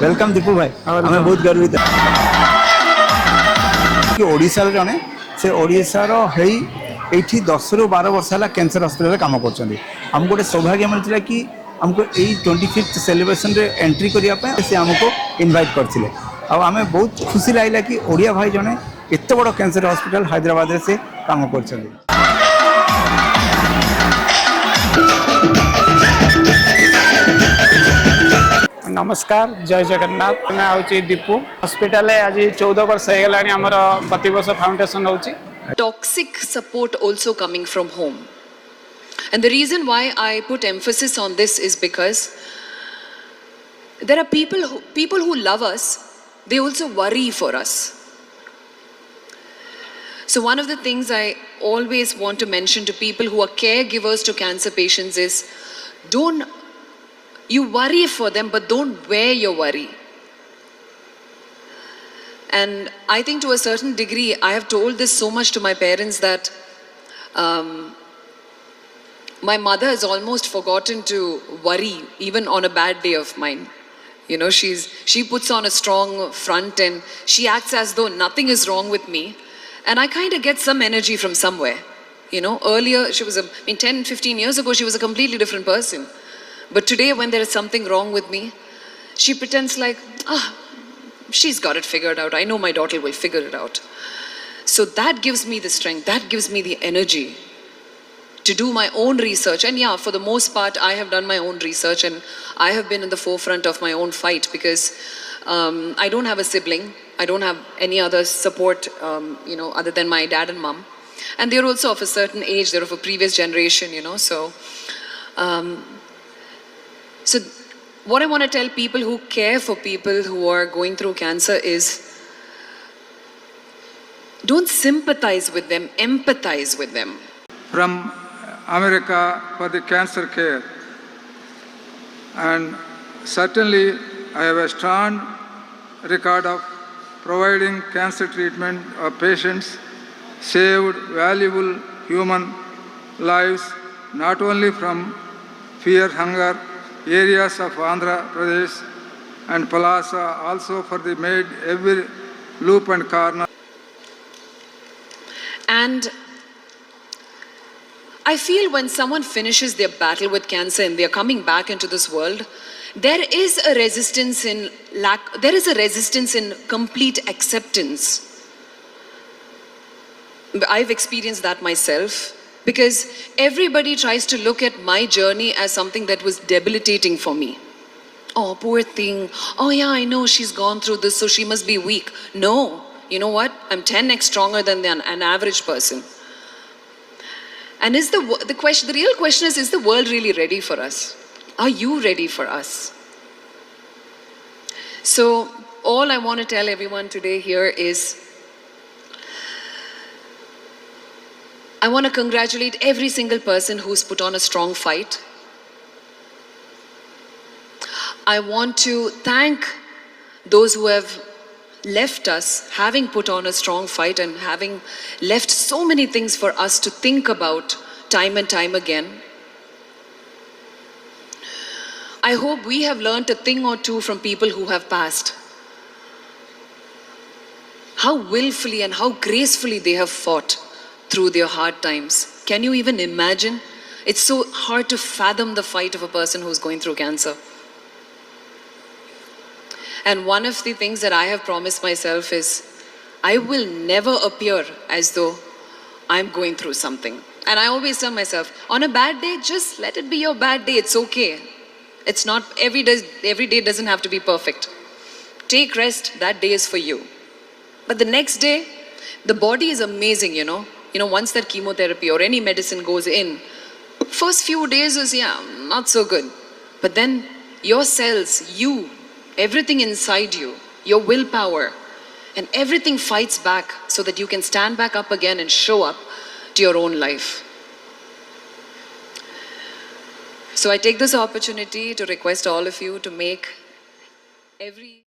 Welcome Deepu भाई आम बहुत गर्वित कि ओडिशा जड़े से ओडिशार ये 10 ରୁ 12 वर्ष है कैंसर हॉस्पिटल काम कर आमको गोटे सौभाग्य मिलता कि आमको यही 25th सेलिब्रेशन रे एंट्री करने से आमको इनवाइट करते आम बहुत खुशी लगे कि ओडिया भाई जड़े एत बड़ कैंसर हॉस्पिटल हैदराबाद से काम कर नमस्कार जय जगन्नाथ मैं आउची दीपू हॉस्पिटल आज 14 वर्ष हो गलानी हमर प्रतिवर्ष फाउंडेशन होची toxic support also coming from home. And the reason why I put emphasis on this is because there are people who love us, they also worry for us. So one of the things I always want to mention to people who are caregivers to cancer patients is you worry for them, but don't wear your worry. And I think to a certain degree, I have told this so much to my parents that my mother has almost forgotten to worry, even on a bad day of mine. You know, she puts on a strong front and she acts as though nothing is wrong with me. And I kind of get some energy from somewhere. You know, earlier she was 10, 15 years ago, she was a completely different person. But today when there is something wrong with me, she pretends like, she's got it figured out. I know my daughter will figure it out. So that gives me the strength, that gives me the energy to do my own research. And yeah, for the most part, I have done my own research and I have been in the forefront of my own fight because I don't have a sibling. I don't have any other support, other than my dad and mom. And they're also of a certain age, they're of a previous generation, so what I want to tell people who care for people who are going through cancer is don't sympathize with them, empathize with them. From America for the cancer care. And certainly I have a strong record of providing cancer treatment of patients, saved valuable human lives, not only from fear, hunger, areas of Andhra Pradesh and Palasa, also for the made every loop and corner. And I feel when someone finishes their battle with cancer and they're coming back into this world, there is a resistance in complete acceptance. I've experienced that myself. Because everybody tries to look at my journey as something that was debilitating for me. Oh, poor thing. Oh yeah, I know she's gone through this, so she must be weak. No, you know what? I'm 10x stronger than an average person. And the real question is the world really ready for us? Are you ready for us? So all I want to tell everyone today here is I want to congratulate every single person who's put on a strong fight. I want to thank those who have left us, having put on a strong fight and having left so many things for us to think about time and time again. I hope we have learned a thing or two from people who have passed. How willfully and how gracefully they have fought through their hard times. Can you even imagine? It's so hard to fathom the fight of a person who's going through cancer. And one of the things that I have promised myself is I will never appear as though I'm going through something. And I always tell myself, on a bad day, just let it be your bad day. It's okay. It's not, every day doesn't have to be perfect. Take rest, that day is for you. But the next day, the body is amazing, once that chemotherapy or any medicine goes in, first few days is, not so good. But then your cells, everything inside you, your willpower, and everything fights back so that you can stand back up again and show up to your own life. So I take this opportunity to request all of you to make every